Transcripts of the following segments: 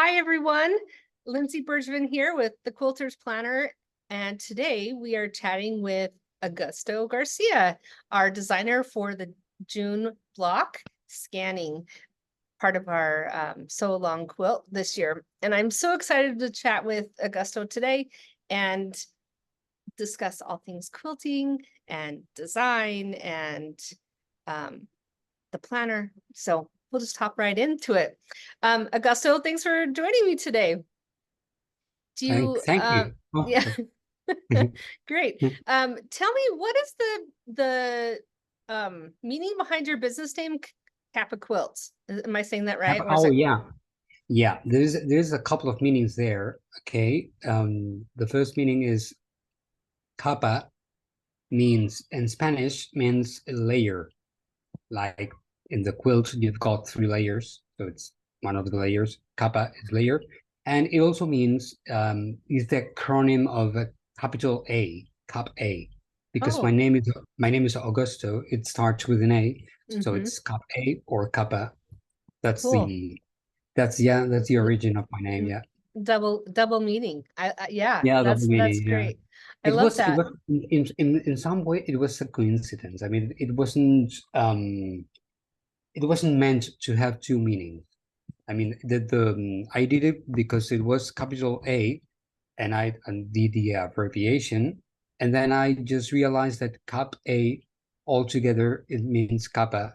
Hi, everyone. Lindsay Bergevin here with the Quilters Planner. And today we are chatting with Augusto Garcia, our designer for the June block scanning part of our Sew Along quilt this year. And I'm so excited to chat with Augusto today and discuss all things quilting and design and the planner. So we'll just hop right into it. Augusto, thanks for joining me today. Do you, Thank you. Oh, yeah, mhm. great. Tell me, what is the meaning behind your business name, Kappa Quilts? Am I saying that right? Or is Oh it? yeah, yeah. There's a couple of meanings there. Okay. The first meaning is capa means in Spanish means a layer. Like in the quilt, you've got three layers, so it's one of the layers. Capa is layer, and it also means is the acronym of a capital A, Cap A, because Oh, my name is Augusto. It starts with an A, so mm-hmm. it's Cap A or Kappa. That's Cool. the that's the origin of my name. Mm, Yeah. double meaning. Yeah, Yeah, double that's meaning. Yeah. great. I love It that. was in some way it was a coincidence. I mean, it wasn't meant to have two meanings. I mean, I did it because it was capital A, and I did the abbreviation, and then I just realized that Cap A altogether it means capa,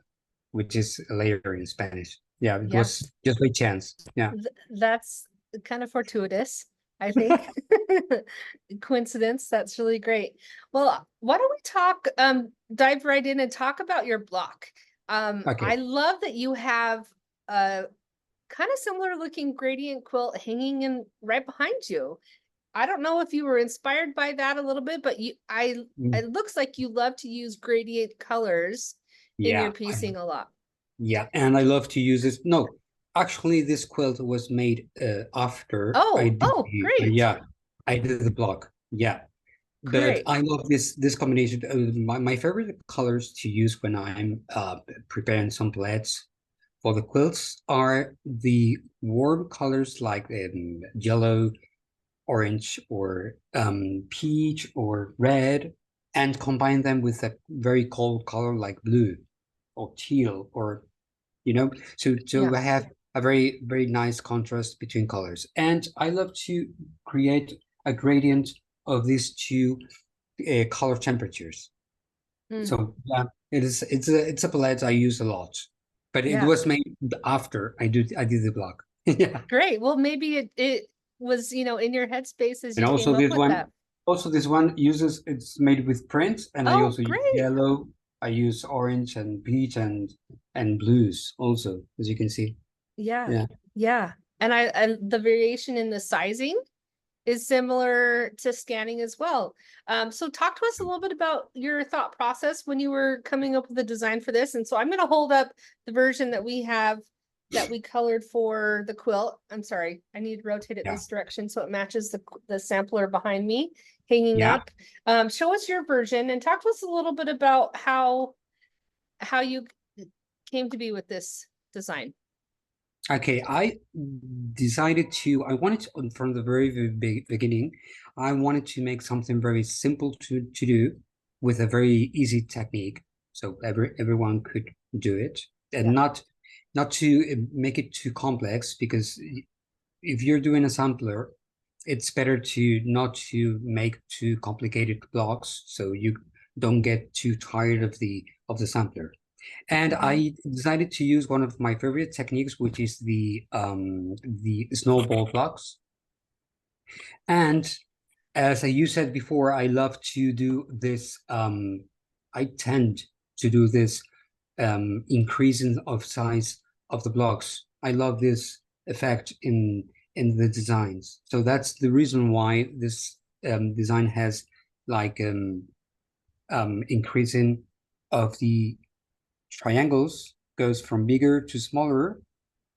which is a layer in Spanish. Yeah, it Yeah, was just by chance. Yeah. that's kind of fortuitous, I think. Coincidence. That's really great. Well, why don't we dive right in and talk about your block. I Okay. love that you have a kind of similar looking gradient quilt hanging in right behind you. I don't know if you were inspired by that a little bit, but Mm, it looks like you love to use gradient colors in your yeah. piecing a lot. Yeah, and I love to use this. No, actually, this quilt was made after I did Oh, great. yeah, I did the block. Yeah, but Great. I love this combination. My favorite colors to use when I'm preparing some plaids for the quilts are the warm colors like yellow, orange, or peach or red, and combine them with a very cold color like blue or teal or so Yeah. I have a very nice contrast between colors, and I love to create a gradient of these two color temperatures. Mm, So yeah, it's a palette I use a lot, but it yeah. was made after I did the block. Yeah. Great. Well, maybe it was, in your headspace as And you came up with that. also this one uses it's made with print, and I Oh, also use great. yellow. I use orange and peach and blues also, as you can see. Yeah. Yeah. Yeah. And the variation in the sizing is similar to scanning as well. So talk to us a little bit about your thought process when you were coming up with the design for this. And so I'm going to hold up the version that we have that we colored for the quilt. I'm sorry, I need to rotate it Yeah. this direction so it matches the sampler behind me hanging Yeah. up. Show us your version and talk to us a little bit about how you came to be with this design. Okay, I wanted to, from the very beginning, I wanted to make something very simple to do with a very easy technique. So everyone could do it and Yeah. not to make it too complex because if you're doing a sampler, it's better to not to make too complicated blocks so you don't get too tired of the sampler. And Mhm. I decided to use one of my favorite techniques, which is the snowball blocks. And as you said before, I love to do this. I tend to do this increasing of size of the blocks. I love this effect in the designs. So that's the reason why this design has like increasing of the triangles goes from bigger to smaller.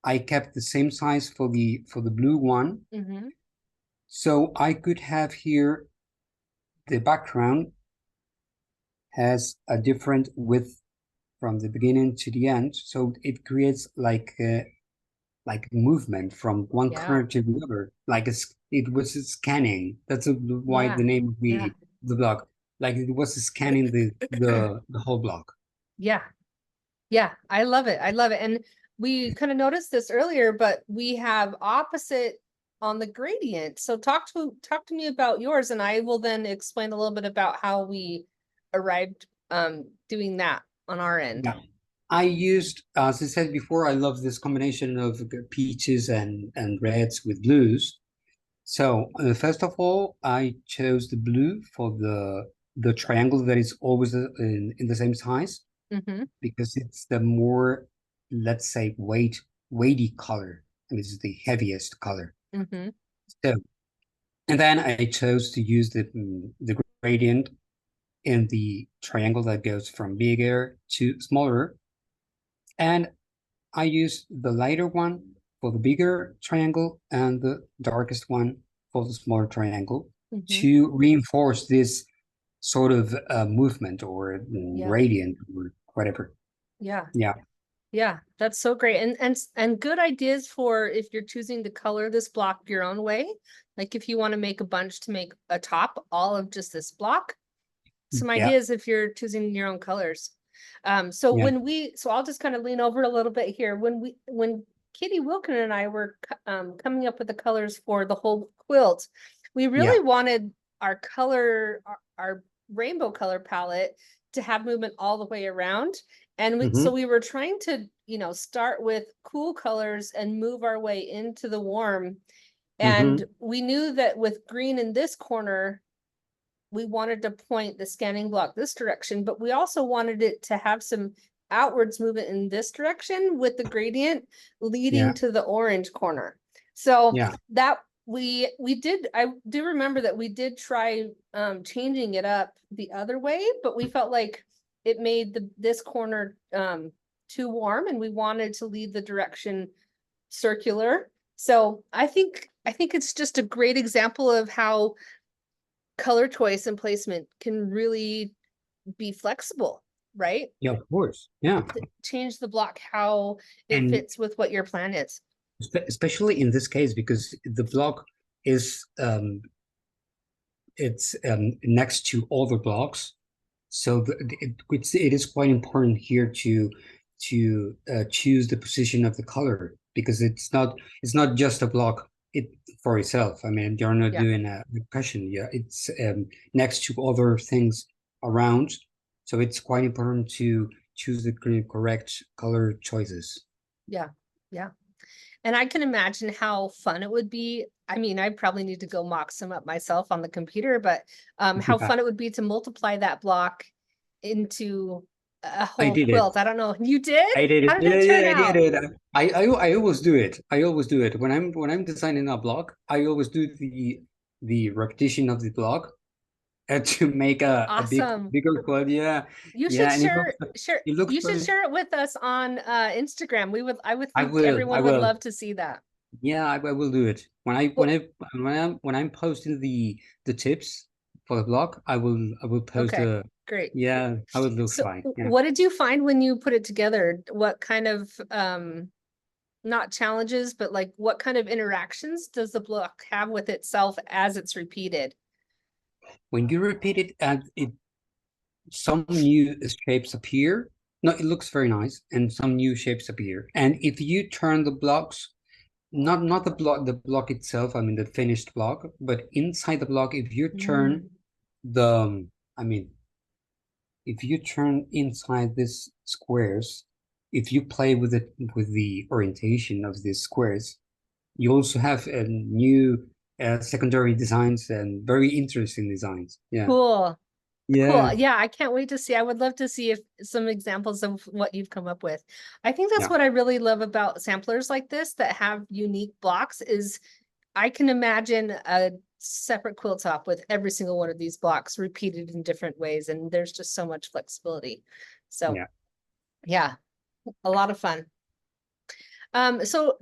I kept the same size for the blue one. Mhm. So I could have here the background has a different width from the beginning to the end. So it creates like like movement from one Yeah, corner to the other, like it was scanning. That's why yeah, the name of yeah. the block, like it was scanning the whole block. Yeah, yeah, I love it. I love it. And we kind of noticed this earlier, but we have opposite on the gradient. So talk to me about yours, and I will then explain a little bit about how we arrived doing that on our end. Yeah. I used, as I said before, I love this combination of peaches and reds with blues. So first of all, I chose the blue for the triangle that is always in the same size Mm-hmm. because it's the more, let's say, weighty color. I mean, it's the heaviest color. Mm-hmm. So, and then I chose to use the gradient in the triangle that goes from bigger to smaller. And I use the lighter one for the bigger triangle and the darkest one for the smaller triangle Mm-hmm. to reinforce this sort of movement or Yeah, gradient or whatever. yeah. Yeah. Yeah, that's so great. And good ideas for if you're choosing to color this block your own way. Like if you want to make a bunch to make a top, all of just this block. Some Yeah. ideas if you're choosing your own colors. Yeah. So I'll just kind of lean over a little bit here. When Kitty Wilkin and I were coming up with the colors for the whole quilt, we Yeah. really wanted our our rainbow color palette to have movement all the way around. And so Hmm. we were trying to, start with cool colors and move our way into the warm. And Hmm. we knew that with green in this corner, we wanted to point the scanning block this direction, but we also wanted it to have some outwards movement in this direction with the gradient leading Yeah. to the orange corner. So Yeah. that I do remember that we did try changing it up the other way, but we felt like it made this corner too warm and we wanted to lead the direction circular. So I think it's just a great example of how color choice and placement can really be flexible, right? Yeah. Of course. Yeah. Change the block how it And fits with what your plan is. especially in this case, because the block is it's next to other blocks. So it is quite important here to choose the position of the color because it's not just a block it for itself. I mean, you're not Yeah. doing a percussion. Yeah, it's next to other things around. So it's quite important to choose the correct color choices. Yeah. Yeah. And I can imagine how fun it would be. I mean, I probably need to go mock some up myself on the computer, but how Yeah, fun it would be to multiply that block into a I whole did it. quilt. I don't know. You did? I did it. How did it Yeah, turn yeah, I did out? it. I always do it. I always do it when I'm designing a block. I always do the repetition of the block to make a Awesome. bigger quad. Yeah, You should yeah, and share it looks you should very. share it with us on Instagram. I would I think will. I everyone would will. love to see that. Yeah, I will do it Well, when I'm posting the tips for the block. I will post okay, a. great. Yeah, how it looks So like. Yeah. what did you find when you put it together? What kind of not challenges, but like what kind of interactions does the block have with itself as it's repeated? When you repeat it, it some new shapes appear. No, it looks very nice, and some new shapes appear. And if you turn the blocks, not the block itself, I mean the finished block, but inside the block, if you turn Mm. I mean, if you turn inside these squares, if you play with it with the orientation of these squares, you also have a new secondary designs and very interesting designs. Yeah, Cool. Cool. yeah, Yeah, I can't wait to see. I would love to see if some examples of what you've come up with. I think that's yeah, what I really love about samplers like this that have unique blocks is I can imagine a separate quilt top with every single one of these blocks repeated in different ways, and there's just so much flexibility. So yeah. yeah, a lot of fun. So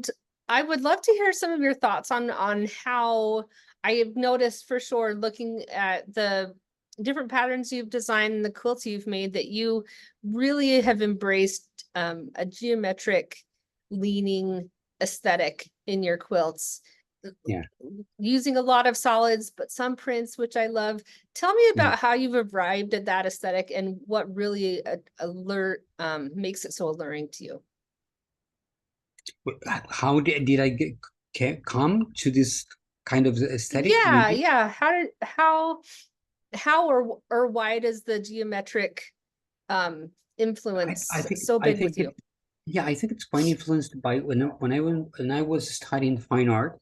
I would love to hear some of your thoughts on how I have noticed for sure looking at the different patterns you've designed and the quilts you've made that you really have embraced a geometric leaning aesthetic in your quilts. Yeah. Using a lot of solids, but some prints, which I love. Tell me Yeah. about how you've arrived at that aesthetic and what really makes it so alluring to you. How did I come to this kind of aesthetic, you Yeah, mean? yeah. How or why does the geometric I influence think so I big think with it you? yeah, I think it's quite influenced by when I was studying fine art,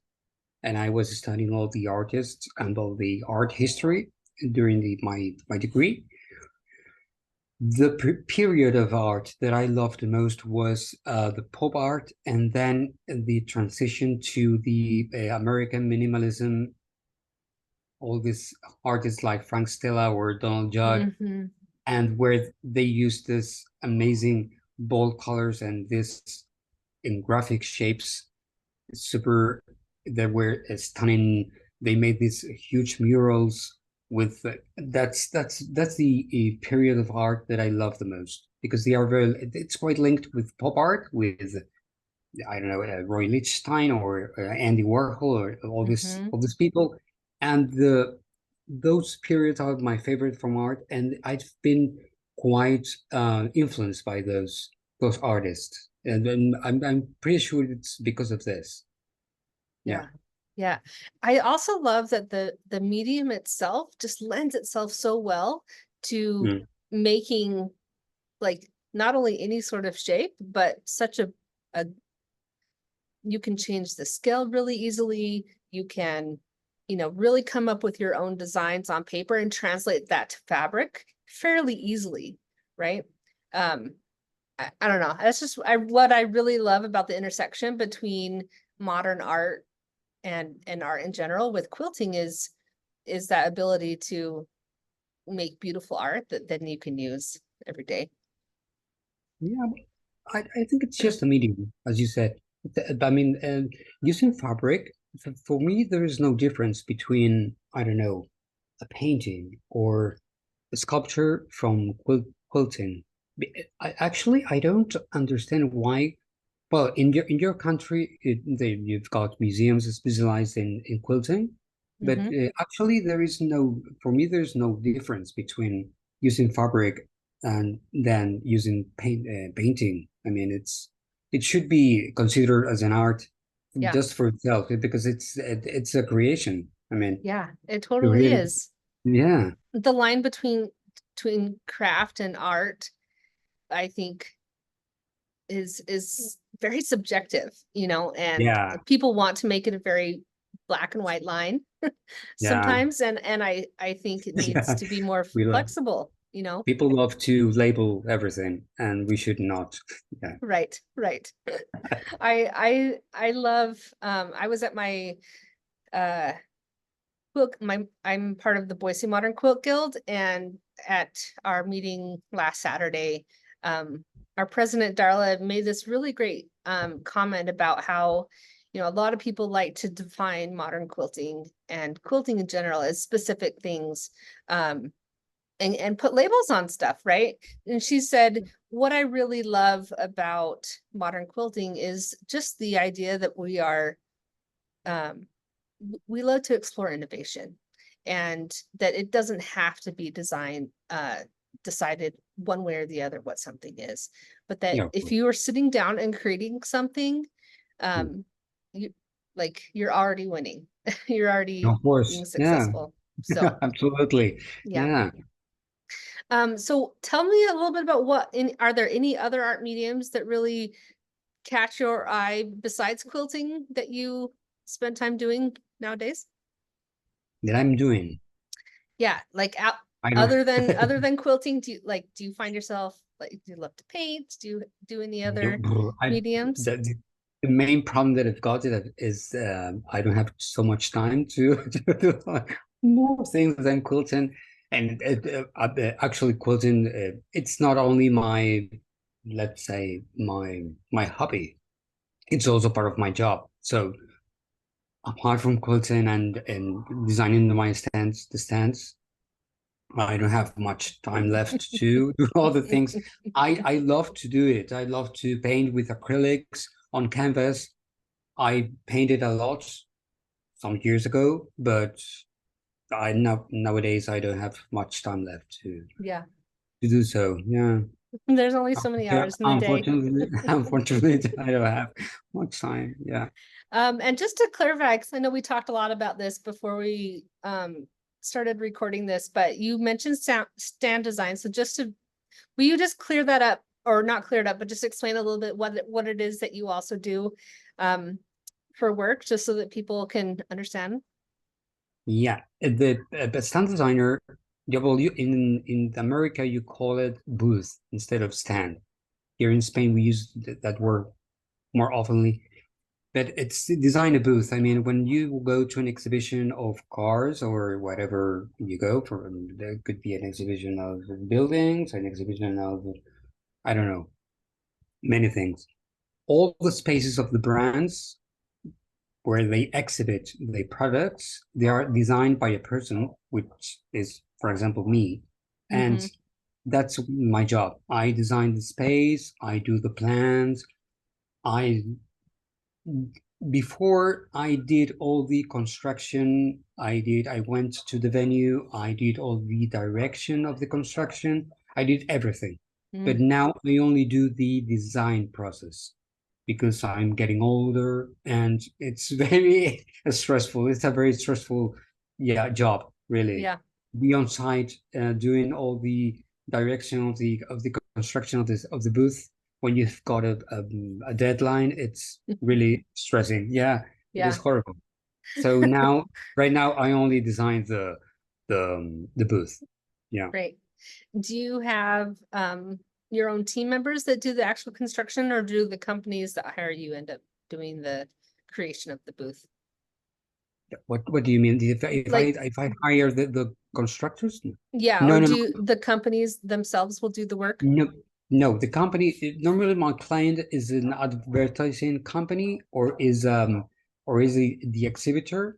and I was studying all the artists and all the art history during my degree. The period of art that I loved the most was the pop art, and then the transition to the American minimalism. All these artists like Frank Stella or Donald Judd, Hmm. and where they use this amazing bold colors and this in graphic shapes, super that were stunning. They made these huge murals with that's the period of art that I love the most because they are very. It's quite linked with pop art, with I don't know, Roy Lichtenstein or Andy Warhol or Hmm. all these people, and the those periods are my favorite from art, and I've been quite influenced by those artists, and then I'm pretty sure it's because of this. Yeah. Yeah. Yeah. I also love that the medium itself just lends itself so well to Mm. making like not only any sort of shape, but such a you can change the scale really easily. You can, really come up with your own designs on paper and translate that to fabric fairly easily, right? Um, I don't know. That's just what I really love about the intersection between modern art and art in general with quilting is that ability to make beautiful art that then you can use every day. Yeah, I think it's just a medium, as you said. I mean, using fabric, for me, there is no difference between, I don't know, a painting or a sculpture from quilting. I don't understand why. Well, in your country, you've got museums specialized in quilting, but Hmm. actually there is no, for me, there's no difference between using fabric and then using painting. I mean, it should be considered as an art Yeah. just for itself because it's a creation. I mean, Yeah, it you totally really, is. yeah, The line between craft and art, I think is very subjective, and yeah, people want to make it a very black and white line yeah, sometimes, and I think it needs yeah. to be more We love flexible. People love to label everything, and we should not. Yeah. Right, right. I love I was at my uh I'm part of the Boise Modern Quilt Guild, and at our meeting last Saturday, our president Darla made this really great comment about how, a lot of people like to define modern quilting and quilting in general as specific things, and put labels on stuff, right? And she said, what I really love about modern quilting is just the idea that um, we love to explore innovation, and that it doesn't have to be decided one way or the other what something is, but that Yeah, of if course. you are sitting down and creating something, Mm. um, you you're already winning. You're already Of course. being Yeah, successful. So absolutely. yeah. Yeah. So tell me a little bit about are there any other art mediums that really catch your eye besides quilting that you spend time doing nowadays? That I'm doing. Yeah, like I don't. other than quilting, do you find yourself like do you love to paint? Do you do any other I mediums? the main problem that I've got is I don't have so much time to, to do more things than quilting. And actually, quilting it's not only my, let's say, my hobby. It's also part of my job. So apart from quilting and designing the stands, I don't have much time left to do all the things. I love to do it. I love to paint with acrylics on canvas. I painted a lot some years ago, but nowadays I don't have much time left Yeah. to do so. Yeah. There's only so many Yeah, hours in the day. unfortunately, I don't have much time. Yeah. And just to clarify, because I know we talked a lot about this before we started recording this, but you mentioned stand design. So will you just clear that up, or not clear it up, but just explain a little bit what it is that you also do for work, just so that people can understand? Yeah. The stand designer, yeah, well, in America you call it booth instead of stand. Here in Spain we use that word more oftenly. But it's design a booth. I mean, when you go to an exhibition of cars or whatever you go for, there could be an exhibition of buildings, an exhibition of, I don't know, many things. All the spaces of the brands where they exhibit their products, they are designed by a person, which is, for example, me. And Mm-hmm. that's my job. I design the space, I do the plans, I before I did all the construction, I went to the venue, I did all the direction of the construction, I did everything. But Mm, now I only do the design process because I'm getting older and it's very stressful. It's a very stressful, yeah, job, really. yeah. Be on site, doing all the direction of the construction of the booth when you've got a deadline, it's really stressing. Yeah, it is Yeah. horrible. So now, right now, I only design the booth. Yeah. Great. Do you have your own team members that do the actual construction, or do the companies that hire you end up doing the creation of the booth? What do you mean? Like, If I hire the constructors? yeah, No, or no, no, do the companies themselves will do the work? no, no. The company normally my client is an advertising company or is the exhibitor,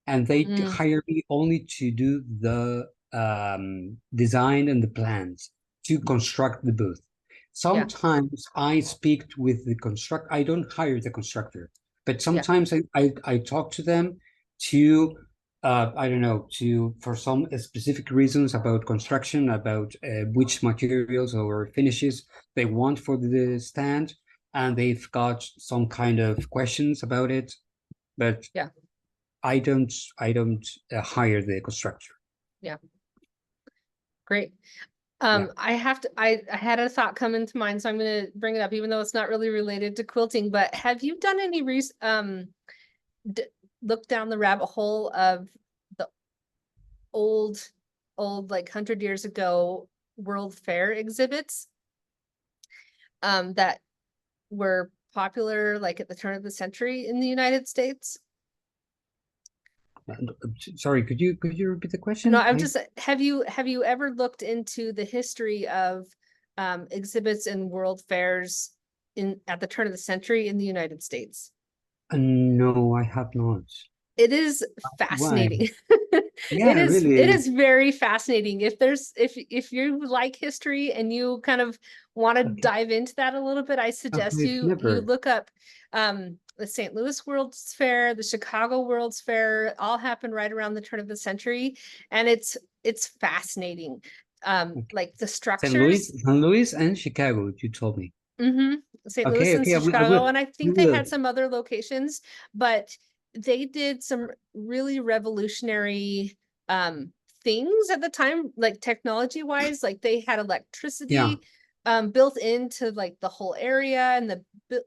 and they Mm, hire me only to do the design and the plans to construct the booth. yeah, Sometimes I speak with the construct. I don't hire the constructor, but yeah, sometimes I talk to them to I don't know to for some specific reasons about construction, about which materials or finishes they want for the stand, and they've got some kind of questions about it. But yeah, I don't hire the constructor. yeah. Great. Yeah. I had a thought come into mind, so I'm gonna bring it up, even though it's not really related to quilting, but have you done any d look down the rabbit hole of the old, like 100 years ago World Fair exhibits that were popular like at the turn of the century in the United States? Sorry, could you repeat the No, question? I'm just, have you ever looked into the history of exhibits and world fairs in at the turn of the century in the United States? No, I have not. It is Why? fascinating. Yeah, It really. is very fascinating. If you like history and you kind of want to Okay, dive into that a little bit, I suggest I've you never. look up the St. Louis World's Fair, the Chicago World's Fair, all happened right around the turn of the century, and it's fascinating. Okay. Like the structures. St. Louis and Chicago, you told me. Mm-hmm. St. Louis Okay, and okay, I Chicago, will. and I I think they will. had some other locations, but they did some really revolutionary um things at the time, like technology wise. Like they had Yeah. electricity built into like the whole area, and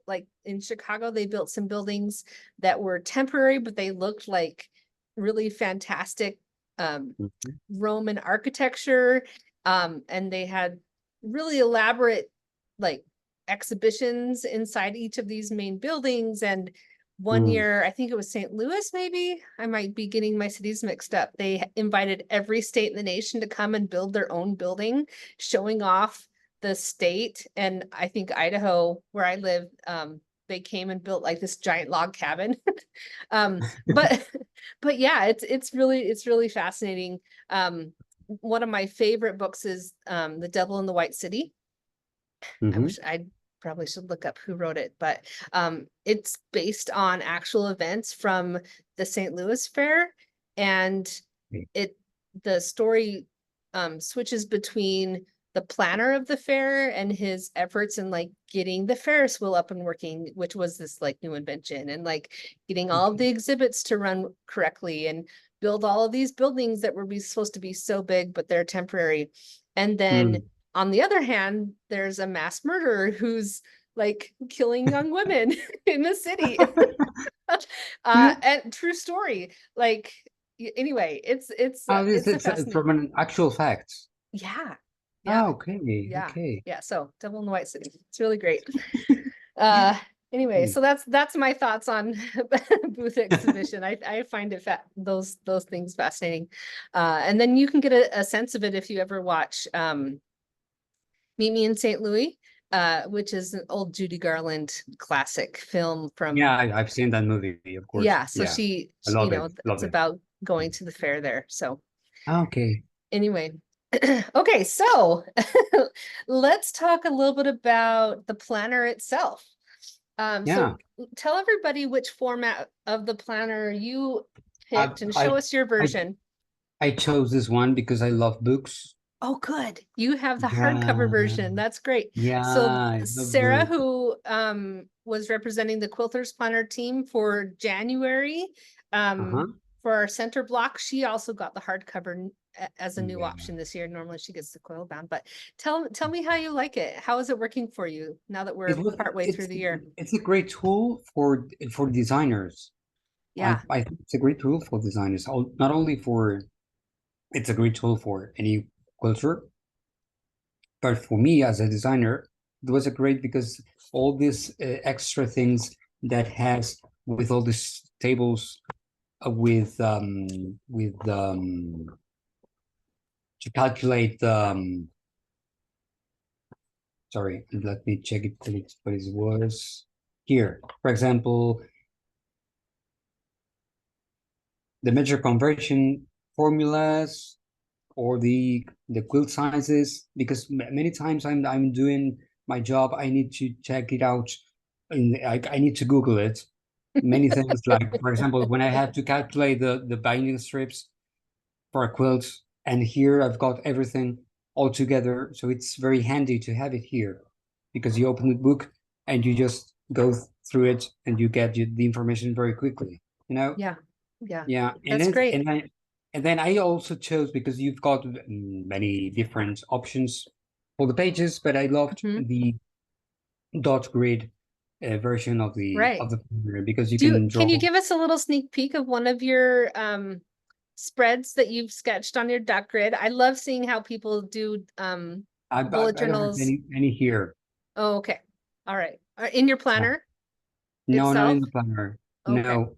like in Chicago they built some buildings that were temporary, but they looked like really fantastic Mhm. Roman architecture. And they had really elaborate like exhibitions inside each of these main buildings. And one Mm. year, I think it was St. Louis, maybe I might be getting my cities mixed up. They invited every state in the nation to come and build their own building, showing off the state. And I think Idaho, where I live, they came and built like this giant log cabin. But but yeah, it's really fascinating. One of my favorite books is The Devil in the White City. I Hmm. wish I'd probably should look up who wrote it, but it's based on actual events from the St. Louis Fair, and the story switches between the planner of the fair and his efforts in like getting the Ferris wheel up and working, which was this like new invention, and like getting all of the exhibits to run correctly and build all of these buildings that were supposed to be so big, but they're temporary. And then on the other hand, there's a mass murderer who's like killing young women in the city. And true story. Like anyway, it's a it's fascinating. from an actual fact. Yeah. Ah, Yeah. okay, Yeah. okay. Yeah. So Devil in the White City. It's really great. Uh anyway, so that's my thoughts on booth exhibition. I find it those things fascinating. And then you can get a sense of it if you ever watch Meet Me in St. Louis, which is an old Judy Garland classic film from Yeah, I've seen that movie, of course. yeah, so Yeah, I you love know, it. it's Love it. about going to the fair there. So Okay. anyway, okay, so let's talk a little bit about the planner itself. Yeah. So tell everybody which format of the planner you I picked and show I us your I version. I chose this one because I love books. Oh, good. You have the hardcover Yeah. version. That's great. Yeah, So I love Sarah, books. who was representing the Quilters Planner team for January, Uh-huh. for our center block, she also got the hardcover as a new Yeah. option this year. Normally she gets the coil bound, but tell me how you like it. How is it working for you now that we're partway through the year? It's a great tool for designers. Yeah. I think it's a great tool for designers. Not only for it's a great tool for any culture, but for me as a designer, it was a great because all these extra things that has with all these tables with to calculate sorry, let me check it what it was here. For example, the measure conversion formulas or the quilt sizes, because many times I'm doing my job, I need to check it out, and I need to Google it. Many things like, for example, when I had to calculate the binding strips for a quilt, and here I've got everything all together, so it's very handy to have it here, because you open the book and you just go through it and you get the information very quickly. You know? Yeah. Yeah. Yeah, That's great. and then I also chose because you've got many different options for the pages, but I loved Mhm. the dot grid version of Right. the planner because you can Can draw. you give us a little sneak peek of one of your spreads that you've sketched on your dot grid? I love seeing how people do bullet I don't have journals. any here. Oh, okay. All right. In your Uh, planner no, not itself? in the planner. Okay. No,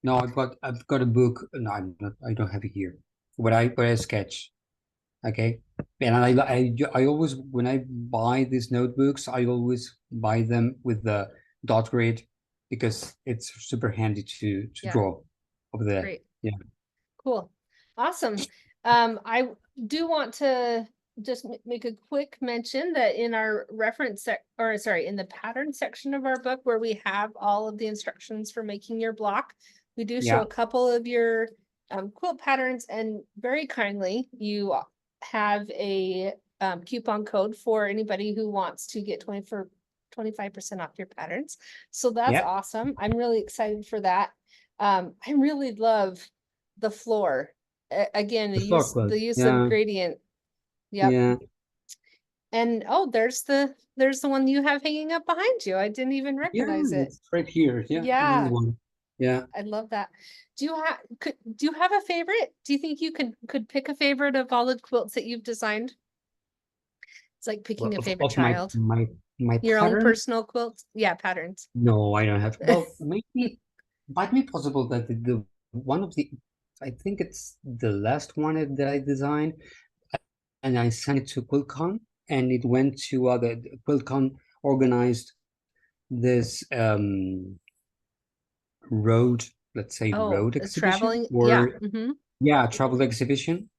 no, I've got a book. No, I don't have it here. What I sketch. Okay. And I always, when I buy these notebooks, I always buy them with the dot grid because it's super handy to Yeah. draw over there. Great. Yeah. Cool. Awesome. I do want to just make a quick mention that in our in the pattern section of our book where we have all of the instructions for making your block, we do show Yeah. a couple of your quilt patterns, and very kindly you have a coupon code for anybody who wants to get 25% off your patterns. So that's Yeah. awesome. I'm really excited for that. I really love the floor. Again, The floor quilt. the use of Yeah. gradient. Yep. Yeah. And oh, there's the one you have hanging up behind you. I didn't even Yeah. recognize it. It's right here. Yeah. This is Yeah, one. Yeah. I love that. Do you have a favorite? Do you think you could pick a favorite of all the quilts that you've designed? It's like picking a favorite Of child. my Your own pattern. personal quilt? Yeah, patterns. No, I don't have. Well, maybe might be possible that the one of the I think it's the last one that I designed and I sent it to QuiltCon and it went to the QuiltCon organized this road, let's say Oh, road exhibition traveling. Yeah. or Mm-hmm. yeah, travel exhibition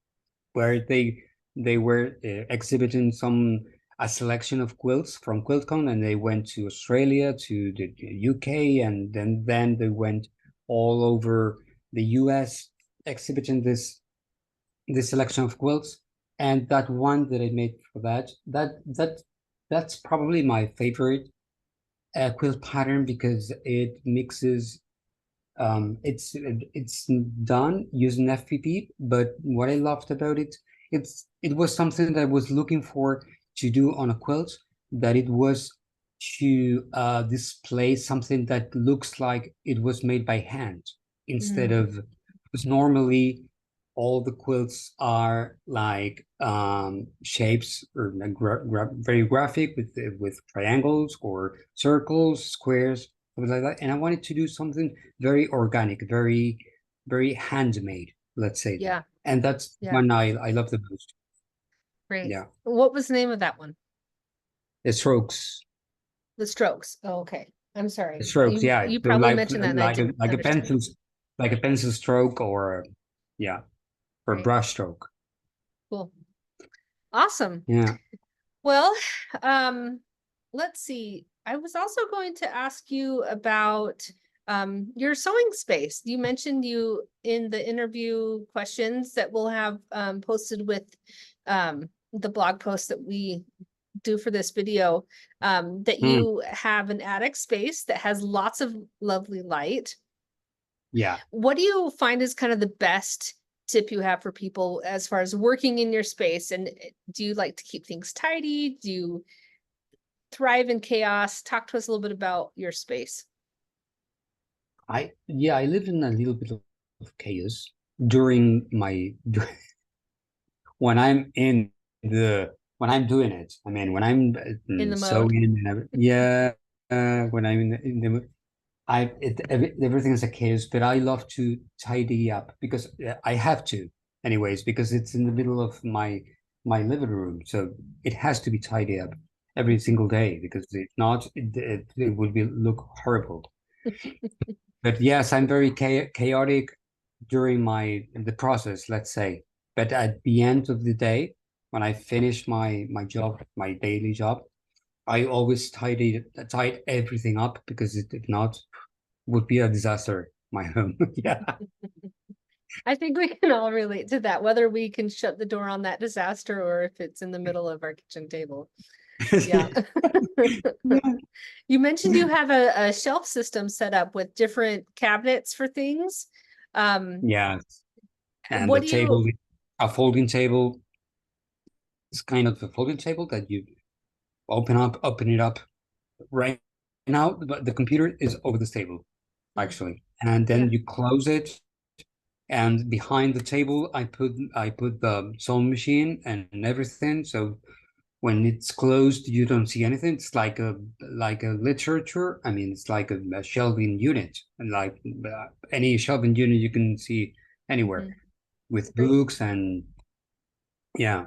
where they were exhibiting some a selection of quilts from QuiltCon, and they went to Australia, to the UK, and then they went all over the US exhibiting this selection of quilts. And that one that I made for that's probably my favorite quilt pattern, because it mixes it's done using FPP, but what I loved about it, it was something that I was looking for to do on a quilt, that it was to display something that looks like it was made by hand, instead Mm, of, because normally all the quilts are like shapes, or like very graphic, with triangles or circles, squares, something like that. And I wanted to do something very organic, very handmade, let's say that. yeah, And that's yeah, one I love the most. great. Yeah. What was the name of that one? The strokes. The Strokes. Oh, okay. I'm The sorry. strokes, You yeah. you They're probably mentioned that and I didn't understand. like a pencil stroke, or yeah, or Great. brush stroke. Cool. Awesome. Yeah. Well, um, let's see. I was also going to ask you about your sewing space. You mentioned you in the interview questions that we'll have posted with the blog post that we do for this video, that Hmm. you have an attic space that has lots of lovely light. Yeah. What do you find is kind of the best tip you have for people as far as working in your space? And do you like to keep things tidy? Do you thrive in chaos? Talk to us a little bit about your space. I lived in a little bit of chaos during my when I'm in the when I'm doing it. I mean, when I'm In the mode. sewing and yeah, when I'm in the everything is a chaos, but I love to tidy up, because I have to, anyways, because it's in the middle of my living room, so it has to be tidy up every single day, because if not, it would be look horrible. But yes, I'm very chaotic during the process, let's say. But at the end of the day, when I finish my job, my daily job, I always tidy everything up, because if not, would be a disaster. My home. Yeah. I think we can all relate to that, whether we can shut the door on that disaster or if it's in the middle of our kitchen table. Yeah. You mentioned you have a shelf system set up with different cabinets for things. Yeah. And What the do you, table, a folding table, is kind of a folding table that you open it up right now. But the computer is over this table, actually. And yeah. then you close it, and behind the table I put the sewing machine and everything. So when it's closed, you don't see anything. It's like a literature. I mean, it's like a shelving unit, and like any shelving unit you can see anywhere, Mhm. with Great. books and yeah,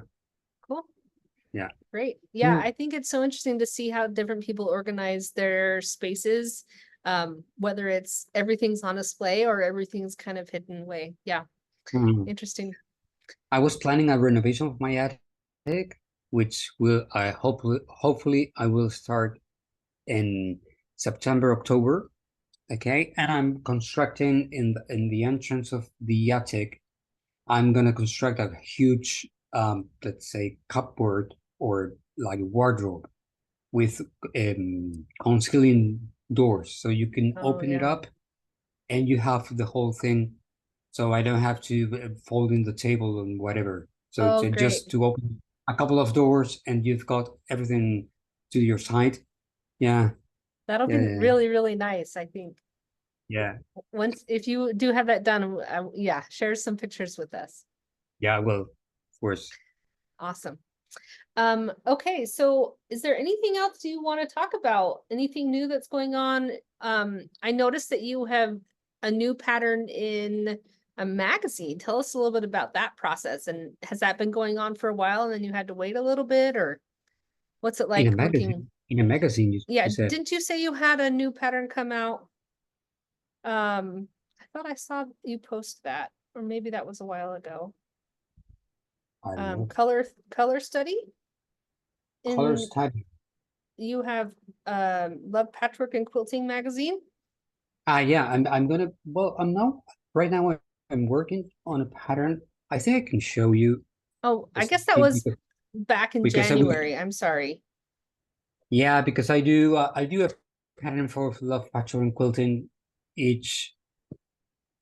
Cool. yeah, Great. Yeah, yeah. I think it's so interesting to see how different people organize their spaces, whether it's everything's on display or everything's kind of hidden away. Yeah, Mhm. interesting. I was planning a renovation of my attic, which will I hopefully I will start in September, October. Okay, and I'm constructing in the entrance of the attic. I'm gonna construct a huge, let's say, cupboard, or like a wardrobe, with concealing doors, so you can Oh, open it yeah. up and you have the whole thing. So I don't have to fold in the table and whatever. So Oh, just great. to open a couple of doors, and you've got everything to your side. Yeah, That'll be yeah, really, really nice, I think. yeah, Once, if you do have that done, yeah, share some pictures with us. yeah. Well, of course. Awesome. Okay, so is there anything else you want to talk about? Anything new that's going on? I noticed that you have a new pattern in a magazine. Tell us a little bit about that process. And has that been going on for a while and then you had to wait a little bit, or what's it like working? In a magazine, Yeah, you said. didn't you say you had a new pattern come out? I thought I saw you post that, or maybe that was a while ago. I don't know. Color study? colors in, type. you have Love Patchwork and Quilting magazine? Yeah, I'm gonna, well, I'm not right now. I'm working on a pattern. I think I can show you Oh, I just guess that was back in because I was, January. I'm sorry. yeah, because I do a pattern for Love Patchwork and Quilting each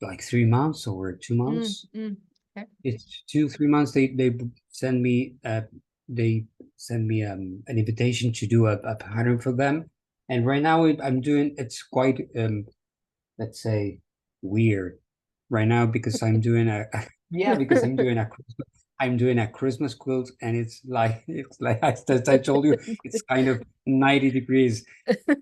like 3 months or 2 months. Mm, okay. It's 2 3 months. They send me they send me an invitation to do a pattern for them. And right now I'm doing, it's quite let's say weird right now because I'm doing yeah, because I'm doing a Christmas quilt, and it's like as I told you, it's kind of 90 degrees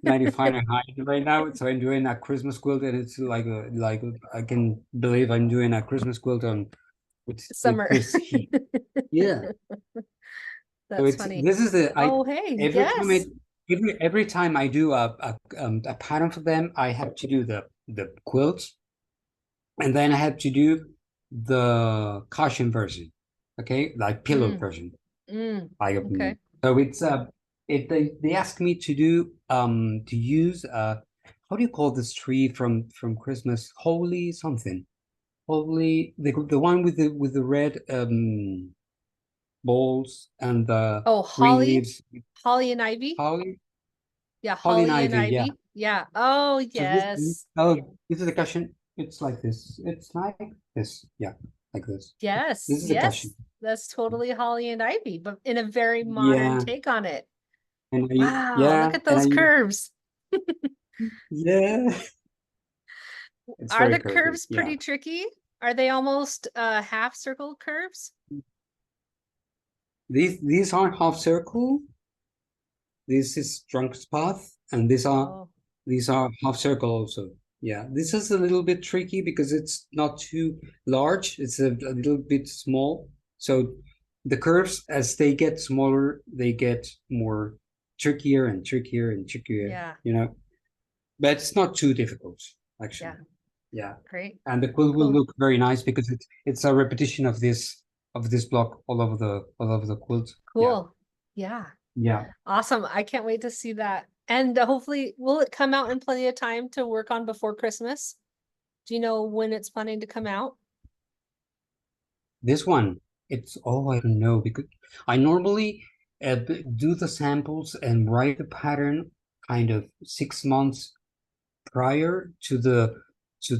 90 Fahrenheit right now. So I'm doing a Christmas quilt, and it's I can believe I'm doing a Christmas quilt on with Summer. this heat. Yeah. So That's it's funny. this is the I Oh, hey, every time yes. every time I do a pattern for them, I have to do the quilts, and then I have to do the cushion version, okay, like pillow Mm, version. mm, Like okay. so it's they ask me to do to use how do you call this tree from Christmas? Holy something. Holy the one with the red balls and the Oh, green holly, leaves. holly and ivy. Holly, Yeah, holly and holly and ivy, yeah. ivy. Yeah. Oh, So this yes. oh this is the cushion. It's like this. It's like this. Yeah, like this. Yes. This is the Yes. cushion. That's totally holly and ivy, but in a very modern Yeah, take on it. and Wow, look at and those curves. yeah, it's Are very the curvy. curves Yeah. pretty tricky? Are they almost half circle curves? These aren't half circle. This is trunk path, and Oh, these are half circle also. Yeah, this is a little bit tricky because it's not too large. It's a little bit small. So the curves, as they get smaller, they get more trickier and trickier and trickier, yeah. you know. But it's not too difficult, Yeah. actually. Yeah. Great. And the quilt will Cool. look very nice because it's a repetition of this block all over the quilt. Yeah. Cool. Yeah. Yeah. Awesome. I can't wait to see that. And hopefully, will it come out in plenty of time to work on before Christmas? Do you know when it's planning to come out? This one, I don't know because I normally do the samples and write the pattern kind of 6 months prior to the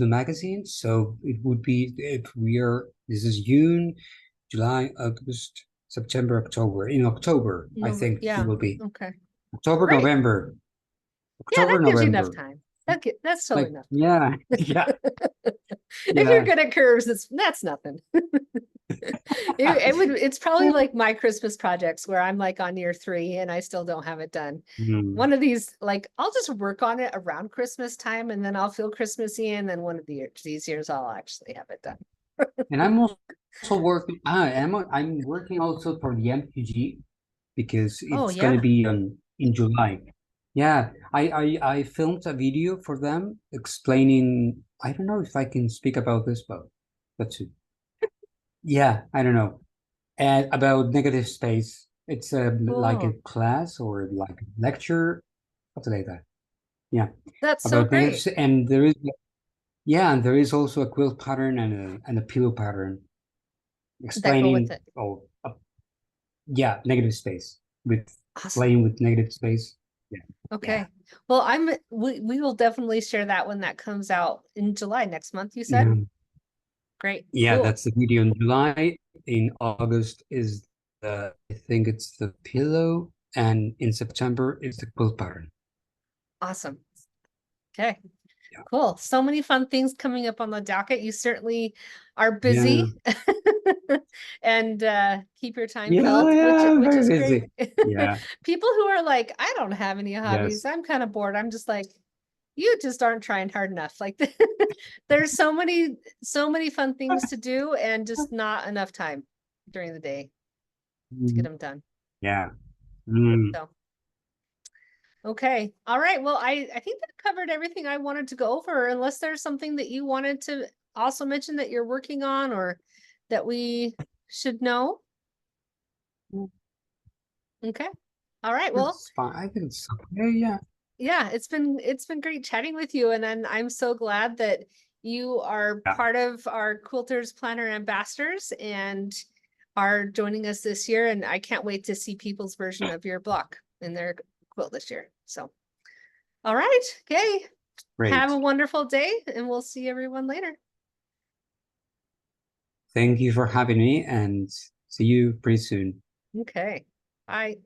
magazine. So it would be if we are this is June, July, August, September, October. In October, I No, think it yeah. will be Okay. October, Great. November, Yeah, that October, gives you enough November. time. That's totally Like enough yeah, time. yeah, If you're yeah. good at curves, that's nothing. It's probably like my Christmas projects where I'm like on year 3 and I still don't have it done. Hmm. One of these, like I'll just work on it around Christmas time and then I'll feel Christmassy and then one of these years I'll actually have it done. And I'm also working. I'm working also for the MQG because Oh it's gonna yeah. be in July. Yeah, I filmed a video for them explaining. I don't know if I can speak about this, but that's it. Yeah, I don't know. And about negative space, it's like a Cool. class or like a lecture, something like that. Yeah, That's so about great. negative, and there is yeah, and there is also a quilt pattern and a pillow pattern That go with explaining. it. Oh, yeah, negative space with Awesome. playing with negative space. Yeah, yeah, Okay. Well, we will definitely share that when that comes out in July next month, you said? yeah, Great. yeah. Cool. That's the video in July. In August is I think it's the pillow, and in September is the quilt pattern. Awesome. Okay. Yeah, Cool. So many fun things coming up on the docket. You certainly are yeah, busy and keep your time yeah, filled, yeah. I'm which very is great. busy. Yeah, People who are like, I don't have any hobbies. yes. I'm kind of bored. I'm just like, you just aren't trying hard enough. Like there's so many fun things to do and just not enough time during the day to get Mhm. them done. Yeah. Mm. So okay. All right. Well, I think that covered everything I wanted to go over, unless there's something that you wanted to also mention that you're working on or that we should know. Okay. All right. Well, It's fine. I think it's okay. Yeah. yeah, it's been great chatting with you, and then I'm so glad that you are Yeah. part of our Quilters Planner ambassadors and are joining us this year. And I can't wait to see people's version of your block in their quilt this year. So, all right, okay. Have Great. a wonderful day, and we'll see everyone later. Thank you for having me and see you pretty soon. Okay, bye.